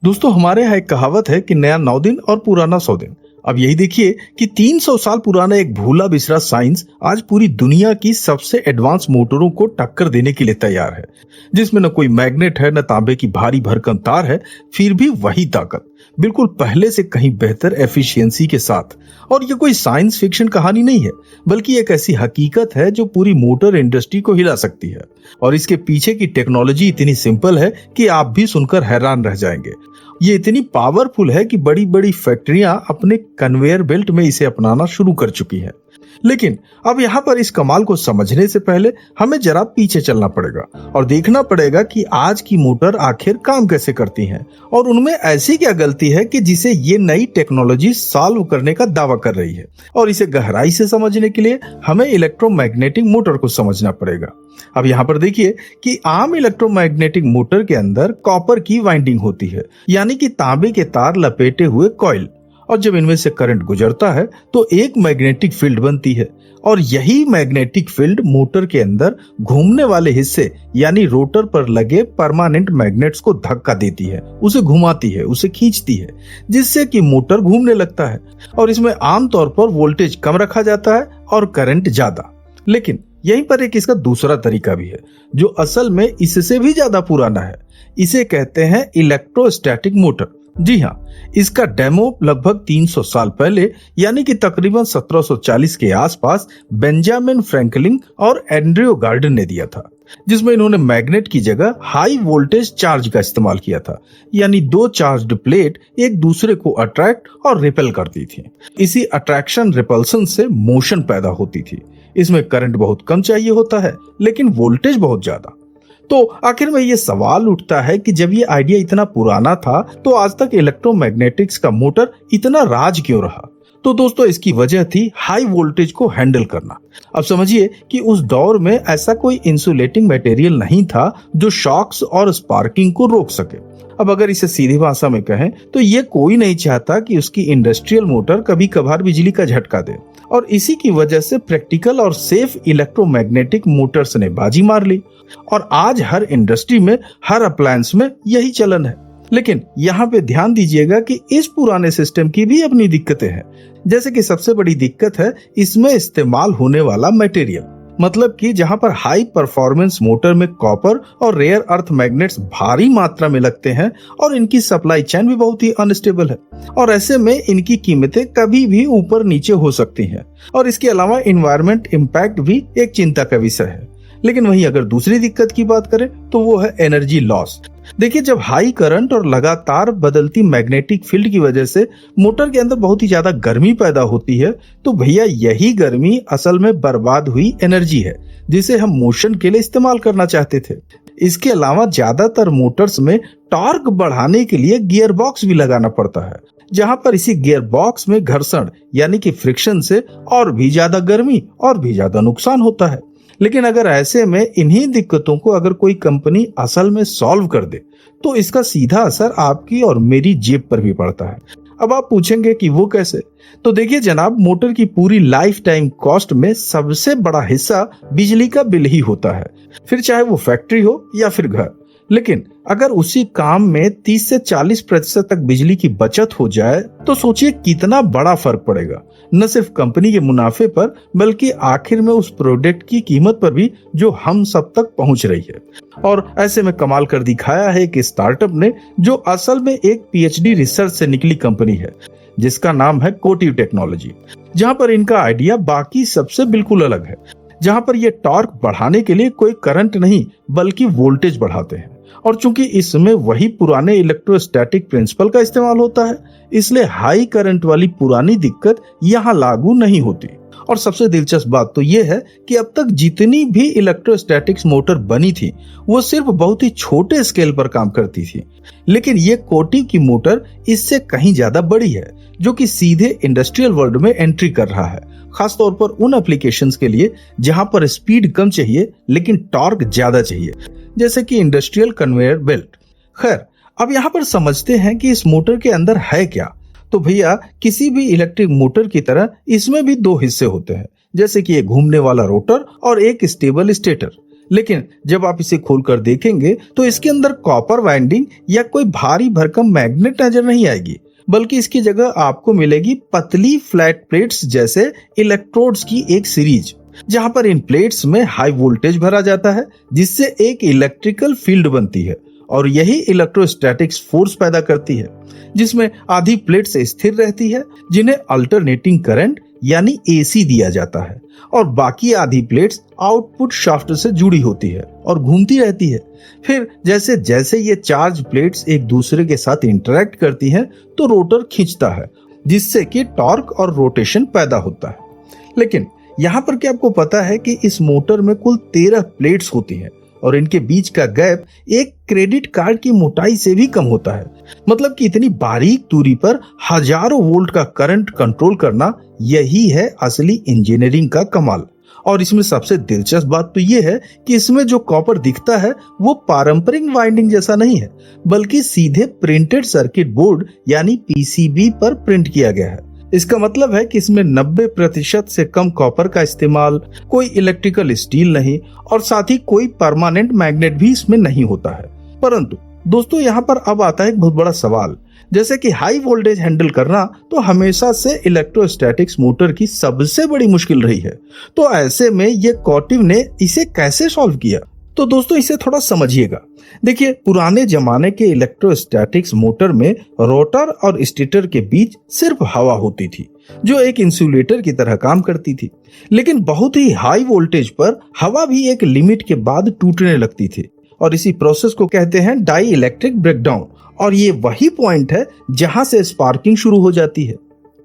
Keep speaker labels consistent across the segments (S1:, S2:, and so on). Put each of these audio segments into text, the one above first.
S1: दोस्तों हमारे यहाँ एक कहावत है कि नया 9 दिन और पुराना 100 दिन। अब यही देखिए कि 300 साल पुराना एक भूला बिसरा साइंस आज पूरी दुनिया की सबसे एडवांस मोटरों को टक्कर देने के लिए तैयार है, जिसमें न कोई मैग्नेट है न तांबे की भारी भरकम तार है, फिर भी वही ताकत बिल्कुल पहले से कहीं बेहतर एफिशिएंसी के साथ। और ये कोई साइंस फिक्शन कहानी नहीं है, बल्कि एक ऐसी हकीकत है जो पूरी मोटर इंडस्ट्री को हिला सकती है। और इसके पीछे की टेक्नोलॉजी इतनी सिंपल है कि आप भी सुनकर हैरान रह जाएंगे। ये इतनी पावरफुल है कि बड़ी बड़ी फैक्ट्रियां अपने कन्वेयर बेल्ट में इसे अपनाना शुरू कर चुकी हैं। लेकिन अब यहाँ पर इस कमाल को समझने से पहले हमें जरा पीछे चलना पड़ेगा और देखना पड़ेगा कि आज की मोटर आखिर काम कैसे करती हैं और उनमें ऐसी क्या गलती है कि जिसे ये नई टेक्नोलॉजी सॉल्व करने का दावा कर रही है। और इसे गहराई से समझने के लिए हमें इलेक्ट्रोमैग्नेटिक मोटर को समझना पड़ेगा। अब यहाँ पर देखिए कि आम इलेक्ट्रोमैग्नेटिक मोटर के अंदर कॉपर की वाइंडिंग होती है, यानी कि तांबे के तार लपेटे हुए कॉइल। और जब इनमें से करंट गुजरता है तो एक मैग्नेटिक फील्ड बनती है और यही मैग्नेटिक फील्ड मोटर के अंदर घूमने वाले हिस्से यानी रोटर पर लगे परमानेंट मैग्नेट्स को धक्का देती है, उसे घुमाती है, उसे खींचती है, जिससे कि मोटर घूमने लगता है। और इसमें आमतौर पर वोल्टेज कम रखा जाता है और करंट ज्यादा। लेकिन यहीं पर एक इसका दूसरा तरीका भी है जो असल में इससे भी ज्यादा पुराना है। इसे कहते हैं इलेक्ट्रोस्टैटिक मोटर। जी हाँ, इसका डेमो लगभग 300 साल पहले यानी कि तकरीबन 1740 के आसपास बेंजामिन फ्रैंकलिन और एंड्रयू गार्डन ने दिया था, जिसमें इन्होंने मैग्नेट की जगह हाई वोल्टेज चार्ज का इस्तेमाल किया था, यानी दो चार्ज्ड प्लेट एक दूसरे को अट्रैक्ट और रिपेल करती थी। इसी अट्रैक्शन रिपल्सन से मोशन पैदा होती थी। इसमें करंट बहुत कम चाहिए होता है लेकिन वोल्टेज बहुत ज्यादा। तो आखिर में ये सवाल उठता है कि जब ये आइडिया इतना पुराना था तो आज तक इलेक्ट्रोमैग्नेटिक्स का मोटर इतना राज क्यों रहा। तो दोस्तों इसकी वजह थी हाई वोल्टेज को हैंडल करना। अब समझिए कि उस दौर में ऐसा कोई इंसुलेटिंग मटेरियल नहीं था जो शॉक्स और स्पार्किंग को रोक सके। अब अगर इसे सीधी भाषा में कहें तो ये कोई नहीं चाहता कि उसकी इंडस्ट्रियल मोटर कभी कभार बिजली का झटका दे। और इसी की वजह से प्रैक्टिकल और सेफ इलेक्ट्रोमैग्नेटिक मोटर्स ने बाजी मार ली और आज हर इंडस्ट्री में, हर अप्लायंस में यही चलन है। लेकिन यहाँ पे ध्यान दीजिएगा कि इस पुराने सिस्टम की भी अपनी दिक्कतें हैं। जैसे कि सबसे बड़ी दिक्कत है इसमें इस्तेमाल होने वाला मटेरियल। मतलब कि जहां पर हाई परफॉर्मेंस मोटर में कॉपर और रेयर अर्थ मैग्नेट्स भारी मात्रा में लगते हैं और इनकी सप्लाई चेन भी बहुत ही अनस्टेबल है और ऐसे में इनकी कीमतें कभी भी ऊपर नीचे हो सकती हैं। और इसके अलावा इन्वायरमेंट इम्पैक्ट भी एक चिंता का विषय है। लेकिन वहीं अगर दूसरी दिक्कत की बात करें तो वो है एनर्जी लॉस। देखिए, जब हाई करंट और लगातार बदलती मैग्नेटिक फील्ड की वजह से मोटर के अंदर बहुत ही ज्यादा गर्मी पैदा होती है तो भैया यही गर्मी असल में बर्बाद हुई एनर्जी है जिसे हम मोशन के लिए इस्तेमाल करना चाहते थे। इसके अलावा ज्यादातर मोटर्स में टॉर्क बढ़ाने के लिए गियर बॉक्स भी लगाना पड़ता है, जहां पर इसी गियर बॉक्स में घर्षण यानी कि फ्रिक्शन से और भी ज्यादा गर्मी और भी ज्यादा नुकसान होता है। लेकिन अगर ऐसे में इन्हीं दिक्कतों को अगर कोई कंपनी असल में सॉल्व कर दे तो इसका सीधा असर आपकी और मेरी जेब पर भी पड़ता है। अब आप पूछेंगे कि वो कैसे? तो देखिए जनाब, मोटर की पूरी लाइफ टाइम कॉस्ट में सबसे बड़ा हिस्सा बिजली का बिल ही होता है, फिर चाहे वो फैक्ट्री हो या फिर घर। लेकिन अगर उसी काम में 30 से 40% तक बिजली की बचत हो जाए तो सोचिए कितना बड़ा फर्क पड़ेगा, न सिर्फ कंपनी के मुनाफे पर बल्कि आखिर में उस प्रोडक्ट की कीमत पर भी जो हम सब तक पहुंच रही है। और ऐसे में कमाल कर दिखाया है कि स्टार्टअप ने, जो असल में एक पीएचडी रिसर्च से निकली कंपनी है जिसका नाम है कोटिव टेक्नोलॉजी, जहां पर इनका आइडिया बाकी सबसे बिल्कुल अलग है। जहां पर ये टॉर्क बढ़ाने के लिए कोई करंट नहीं बल्कि वोल्टेज बढ़ाते हैं। और चूंकि इसमें वही पुराने इलेक्ट्रोस्टैटिक प्रिंसिपल का इस्तेमाल होता है इसलिए हाई करंट वाली पुरानी दिक्कत यहाँ लागू नहीं होती। और सबसे दिलचस्प बात तो यह है कि अब तक जितनी भी इलेक्ट्रोस्टैटिक्स मोटर बनी थी वो सिर्फ बहुत ही छोटे स्केल पर काम करती थी। लेकिन ये कोटिव की मोटर इससे कहीं ज्यादा बड़ी है, जो कि सीधे इंडस्ट्रियल वर्ल्ड में एंट्री कर रहा है, खासतौर पर उन एप्लीकेशंस के लिए जहां पर स्पीड कम चाहिए लेकिन टॉर्क ज्यादा चाहिए, जैसे कि इंडस्ट्रियल कन्वेयर बेल्ट। खैर, अब यहाँ पर समझते हैं कि इस मोटर के अंदर है क्या। तो भैया, किसी भी इलेक्ट्रिक मोटर की तरह इसमें भी दो हिस्से होते हैं, जैसे कि एक घूमने वाला रोटर और एक स्टेबल स्टेटर। लेकिन जब आप इसे खोलकर देखेंगे तो इसके अंदर कॉपर वाइंडिंग या कोई भारी भरकम मैग्नेट नजर नहीं आएगी, बल्कि इसकी जगह आपको मिलेगी पतली फ्लैट प्लेट्स जैसे इलेक्ट्रोड्स की एक सीरीज, जहां पर इन प्लेट्स में हाई वोल्टेज भरा जाता है, जिससे एक इलेक्ट्रिकल फील्ड बनती है और यही इलेक्ट्रोस्टैटिक्स फोर्स पैदा करती है, जिसमें आधी प्लेट से स्थिर रहती है जिन्हें अल्टरनेटिंग करंट यानी एसी दिया जाता है, और बाकी आधी प्लेट्स आउटपुट शाफ्ट से जुड़ी होती है और घूमती रहती है। फिर जैसे जैसे ये चार्ज प्लेट्स एक दूसरे के साथ इंटरेक्ट करती हैं तो रोटर खींचता है, जिससे कि टॉर्क और रोटेशन पैदा होता है। लेकिन यहाँ पर क्या आपको पता है कि इस मोटर में कुल 13 प्लेट्स होती हैं और इनके बीच का गैप एक क्रेडिट कार्ड की मोटाई से भी कम होता है। मतलब कि इतनी बारीक दूरी पर हजारों वोल्ट का करंट कंट्रोल करना, यही है असली इंजीनियरिंग का कमाल। और इसमें सबसे दिलचस्प बात तो ये है कि इसमें जो कॉपर दिखता है वो पारंपरिक वाइंडिंग जैसा नहीं है, बल्कि सीधे प्रिंटेड सर्किट बोर्ड यानी पीसीबी पर प्रिंट किया गया है। इसका मतलब है कि इसमें 90% से कम कॉपर का इस्तेमाल, कोई इलेक्ट्रिकल स्टील नहीं, और साथ ही कोई परमानेंट मैग्नेट भी इसमें नहीं होता है। परंतु दोस्तों, यहाँ पर अब आता है एक बहुत बड़ा सवाल, जैसे कि हाई वोल्टेज हैंडल करना तो हमेशा से इलेक्ट्रोस्टैटिक्स मोटर की सबसे बड़ी मुश्किल रही है। तो ऐसे में ये कॉटिव ने इसे कैसे सॉल्व किया? तो दोस्तों, इसे थोड़ा समझिएगा। देखिए, पुराने जमाने के इलेक्ट्रोस्टैटिक्स मोटर में रोटर और स्टेटर के बीच सिर्फ हवा होती थी, जो एक इंसुलेटर की तरह काम करती थी। लेकिन बहुत ही हाई वोल्टेज पर हवा भी एक लिमिट के बाद टूटने लगती थी, और इसी प्रोसेस को कहते हैं डाई इलेक्ट्रिक ब्रेकडाउन। और ये वही पॉइंट है जहां से स्पार्किंग शुरू हो जाती है।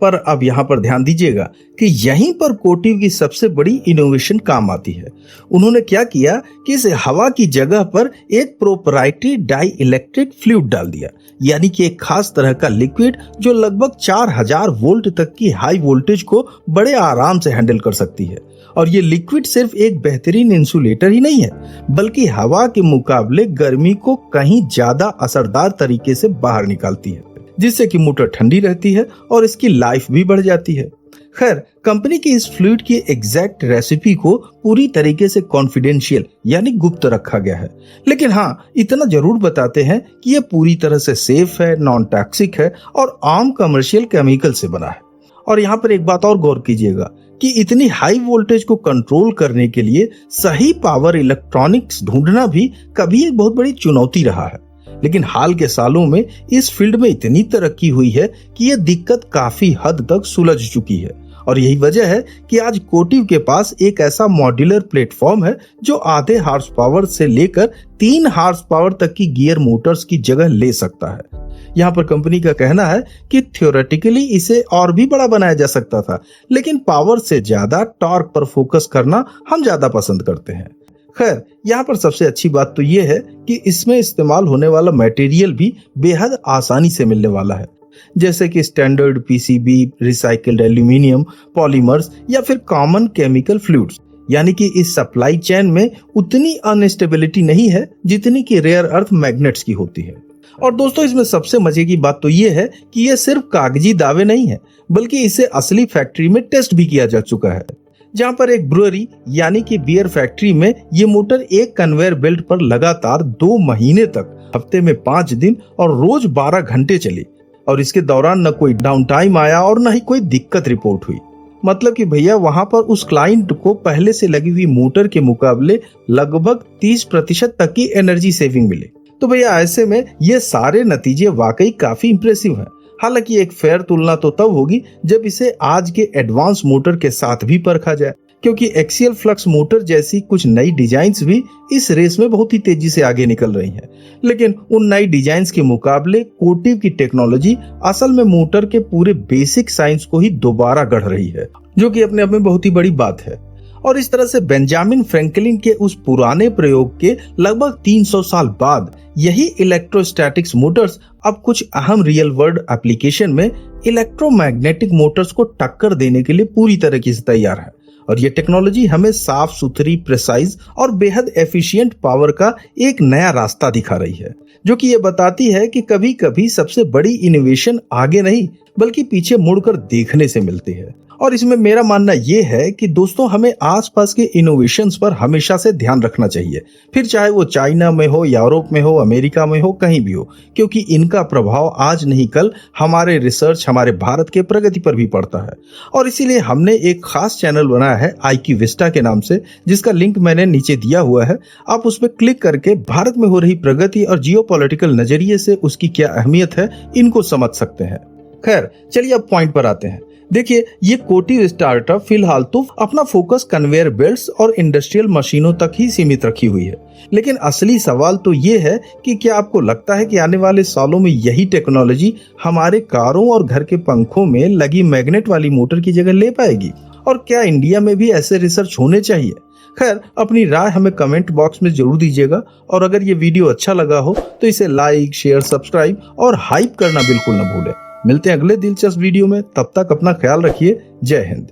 S1: पर अब यहाँ पर ध्यान दीजिएगा कि यहीं पर कोटिव की सबसे बड़ी इनोवेशन काम आती है। उन्होंने क्या किया कि इस हवा की जगह पर एक प्रोप्राइटरी डाई इलेक्ट्रिक फ्लूइड डाल दिया, यानी कि एक खास तरह का लिक्विड जो लगभग 4000 वोल्ट तक की हाई वोल्टेज को बड़े आराम से हैंडल कर सकती है। और ये लिक्विड सिर्फ एक बेहतरीन इंसुलेटर ही नहीं है, बल्कि हवा के मुकाबले गर्मी को कहीं ज्यादा असरदार तरीके से बाहर निकालती है, जिससे कि मोटर ठंडी रहती है और इसकी लाइफ भी बढ़ जाती है। खैर, कंपनी की इस फ्लूइड की एग्जैक्ट रेसिपी को पूरी तरीके से कॉन्फिडेंशियल यानी गुप्त रखा गया है, लेकिन हाँ, इतना जरूर बताते हैं कि यह पूरी तरह से सेफ है, नॉन टॉक्सिक है और आम कमर्शियल केमिकल से बना है। और यहाँ पर एक बात और गौर कीजिएगा कि इतनी हाई वोल्टेज को कंट्रोल करने के लिए सही पावर इलेक्ट्रॉनिक्स ढूंढना भी कभी एक बहुत बड़ी चुनौती रहा है। लेकिन हाल के सालों में इस फील्ड में इतनी तरक्की हुई है कि यह दिक्कत काफी हद तक सुलझ चुकी है, और यही वजह है कि आज कोटिव के पास एक ऐसा मॉड्यूलर प्लेटफॉर्म है जो आधे हार्स पावर से लेकर 3 हार्स पावर तक की गियर मोटर्स की जगह ले सकता है। यहाँ पर कंपनी का कहना है कि थ्योरेटिकली इसे और भी बड़ा बनाया जा सकता था, लेकिन पावर से ज्यादा टॉर्क पर फोकस करना हम ज्यादा पसंद करते हैं। खैर, यहाँ पर सबसे अच्छी बात तो ये है कि इसमें इस्तेमाल होने वाला मटेरियल भी बेहद आसानी से मिलने वाला है, जैसे कि standard PCB, recycled aluminium, polymers या फिर कॉमन केमिकल फ्लूइड्स। यानी कि इस सप्लाई चेन में उतनी अनस्टेबिलिटी नहीं है जितनी कि रेयर अर्थ मैग्नेट्स की होती है। और दोस्तों, इसमें सबसे मजे की बात तो ये है कि ये सिर्फ कागजी दावे नहीं है, बल्कि इसे असली फैक्ट्री में टेस्ट भी किया जा चुका है, जहां पर एक ब्रूअरी यानी कि बियर फैक्ट्री में ये मोटर एक कन्वेयर बेल्ट पर लगातार 2 महीने तक, हफ्ते में 5 दिन और रोज 12 घंटे चली, और इसके दौरान न कोई डाउन टाइम आया और न ही कोई दिक्कत रिपोर्ट हुई। मतलब कि भैया, वहां पर उस क्लाइंट को पहले से लगी हुई मोटर के मुकाबले लगभग 30% तक की एनर्जी सेविंग मिली। तो भैया, ऐसे में ये सारे नतीजे वाकई काफी इंप्रेसिव हैं। हालांकि एक फेयर तुलना तो तब होगी जब इसे आज के एडवांस मोटर के साथ भी परखा जाए, क्योंकि एक्सियल फ्लक्स मोटर जैसी कुछ नई डिजाइन्स भी इस रेस में बहुत ही तेजी से आगे निकल रही हैं। लेकिन उन नई डिजाइन्स के मुकाबले कोटिव की टेक्नोलॉजी असल में मोटर के पूरे बेसिक साइंस को ही दोबारा गढ़ रही है, जो कि अपने आप में बहुत ही बड़ी बात है। और इस तरह से बेंजामिन फ्रैंकलिन के उस पुराने प्रयोग के लगभग 300 साल बाद यही इलेक्ट्रोस्टैटिक्स मोटर्स अब कुछ अहम रियल वर्ल्ड एप्लीकेशन में इलेक्ट्रोमैग्नेटिक मोटर्स को टक्कर देने के लिए पूरी तरीके से तैयार है। और ये टेक्नोलॉजी हमें साफ सुथरी, प्रिसाइज और बेहद एफिशिएंट पावर का एक नया रास्ता दिखा रही है, जो कि ये बताती है कि कभी कभी सबसे बड़ी इनोवेशन आगे नहीं बल्कि पीछे मुड़कर देखने से मिलती है। और इसमें मेरा मानना यह है कि दोस्तों हमें आसपास के इनोवेशंस पर हमेशा से ध्यान रखना चाहिए, फिर चाहे वो चाइना में हो, यूरोप में हो, अमेरिका में हो, कहीं भी हो, क्योंकि इनका प्रभाव आज नहीं कल हमारे रिसर्च, हमारे भारत के प्रगति पर भी पड़ता है। और इसीलिए हमने एक खास चैनल बनाया है IQ विस्टा के नाम से, जिसका लिंक मैंने नीचे दिया हुआ है। आप उस पर क्लिक करके भारत में हो रही प्रगति और जियोपॉलिटिकल नजरिए से उसकी क्या अहमियत है इनको समझ सकते हैं। खैर चलिए अब पॉइंट पर आते हैं। देखिए, ये कोटी स्टार्टअप फिलहाल तो अपना फोकस कन्वेयर बेल्ट्स और इंडस्ट्रियल मशीनों तक ही सीमित रखी हुई है, लेकिन असली सवाल तो ये है कि क्या आपको लगता है कि आने वाले सालों में यही टेक्नोलॉजी हमारे कारों और घर के पंखों में लगी मैग्नेट वाली मोटर की जगह ले पाएगी? और क्या इंडिया में भी ऐसे रिसर्च होने चाहिए? खैर, अपनी राय हमें कमेंट बॉक्स में जरूर दीजिएगा, और अगर ये वीडियो अच्छा लगा हो तो इसे लाइक, शेयर, सब्सक्राइब और हाइप करना बिल्कुल न भूलें। मिलते हैं अगले दिलचस्प वीडियो में, तब तक अपना ख्याल रखिए। जय हिंद।